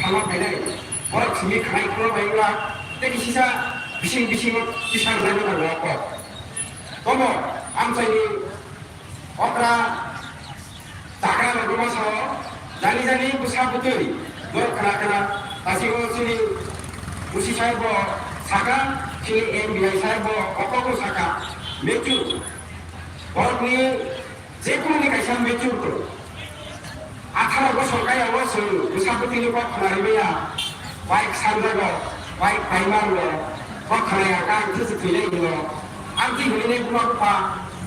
थांना फैनाय बर' थुमि खानायखौल' बायोब्ला जायखिजाया बिसिं बिसां लानो नांगौ दङ आमसायनि अफ्रा जाग्रा नांगौ मासाव जानि बुसा बुथै बर' खोना गासैबो जोंनि उसी साहेब साका जोंनि MBI साहेब अकबो साका मेचुर बर'नि जेखुनु कायसा मेचुरखौ 18 बोसोर गायाव जों बुसा बुथैनि बर' खोनारिबाया बाइक सानजागौ बाइक बायमारो बर' खोनाया गांथोसो थैनाय दङ आंथि हलिनाय बुमा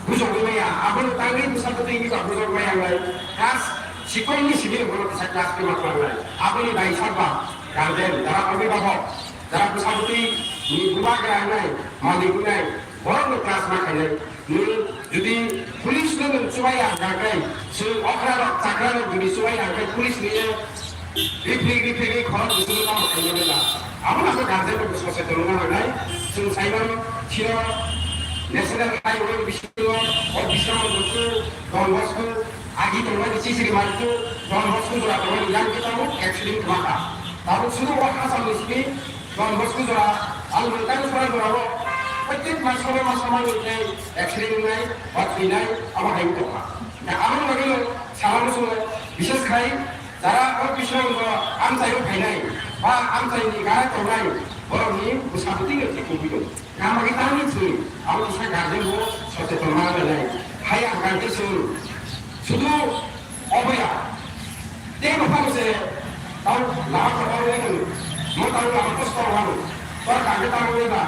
बुजौगैया आबोल तांनि बुसा बुथैनि बा बुजौगैयालाय क्लास सिखरनि सिबिं बर' फिसा क्लास के माखालाय आबोलनि दायसाबा गार्जेन যারা অভিভাবক যারা বুसा बुथैनि बुमा गायनाय मालिकनाय बर' क्लास माखायनाय जुदि पुलिस लोगो सुबाया गागै जों अख्रार जाग्रा जुदि सुबाया गागै पुलिस निये रिफ्रि खरं बुसुनो नाम खायनोला आबोलाबो गार्जेन सचेतन नांनाय जों साइबार चिर नेशनल हाईवे बिसिङाव बिसिङाव बुसु डन बस्को आगि दंनाय सिसिरि मारखौ डन बस्को जरा दंनाय यां केटाव एक्सिडेंट माखा दाबो सुनो वाखा सामनिसनि डन बस्को जरा आलमन्टानि सरा जराबो प्रत्येक मासाव एक्सिडेंट नाय बा थैनाय आबो हायु दंखा दा आबो लागै सालामो सङो बिसेस खाय যারা বিশ্বঙ্গ আমচাইও ফাইনাই বা আমচাইনি গায়ে তলায় বরংনি বুসাবুতি গেছে কবিদো আমাকে তানি ছুই আমি ইসা গার্জেনবো সচেতন মানালাই হাই আম গার্জেন শুধু অবয়া তে নফাগছে তাও লাভ করার লেগে মই তাও লাভ কষ্ট হলো তোর গার্জেন তাও লেগা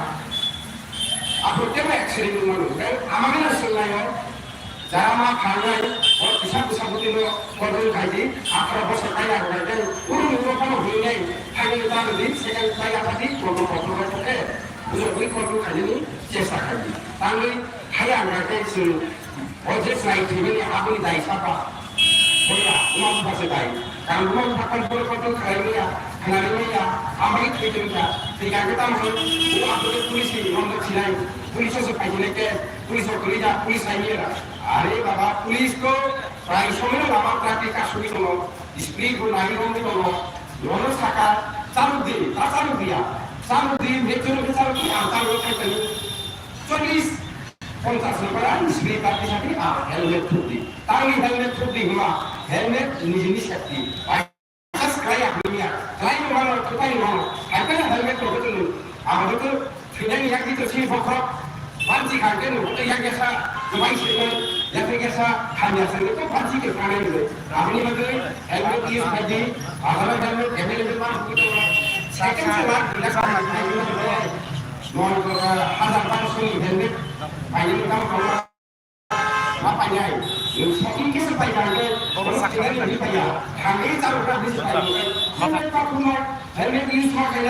আপনি কেমন অ্যাক্সিডেন্ট মানো আমাকে না শুনলায় যারা মা খাওয়াই ওর পিছা বুসাবুতিনো কর্মী খাইছি 18 বছর কাইয়া গাইছে ওর মুখখানো হই নাই খাইলে তাহলে সেকেন্ড কাইয়া পাতি প্রথম পক্ষে বুঝবই কর্মী খাইনি চেষ্টা খাইছি তাহলে হাইয়া গাইছে অজে সাইড থেকে আপনি দাই সাপা বলা উমা পাশে দাই কারণ উমা থাকার পরে কত খাইলিয়া খানারিয়া আমাকে খেতেটা ঠিক আগে তাম ও আপনাদের পুলিশ বন্ধ ছিলাই পুলিশও পাইছিলে কে পুলিশও কলিজা পুলিশ আইনিয়া আরে বাবা পুলিশ তো প্রায় সময় লামা ট্রাফিক আসুনি দङ স্পিড নাহি রংনি দङ নন সাকা চালুদি তা চালুদি মেচুরকে চালুদি আতারো খাইতেনি 40 50 নম্বর স্পিড পাতি সাথে হেলমেট থুদি তাই হেলমেট থুদি হুমা হেলমেট নিজনি শক্তি আইসাস ক্রাই আপনিয়া ক্রাই মানো কোথায় মানো আইকানা হেলমেট তো আমাদের তো থিনানি একদি তো সেই ফখর 반지 갈 때는 어떤 이야기에서 그만시면 옆에서 하면서 또 반지를 가는데 아버님들 헬멧 이어가지 아버님들 헬멧만 끼고 세컨스만 이라서 하는데 뭐가 하단 방송이 헬멧 많이 나오고 apa-nya saking kisah pakai orang sakit ini payah kami tahu kan di sana mana pak kumar helmet use makai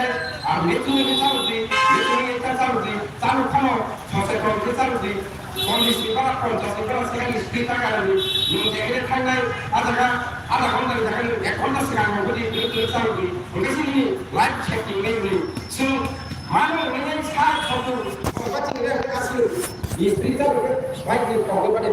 itu tahu di tahu kamu sosial itu tahu di kondisi para kondisi para sekali kita kan ini jadi tanggal ada kondisi kan kondisi kan mau itu tahu di kondisi ini life checking ini so mana ini satu satu ini kasih istri tahu baik di kau pada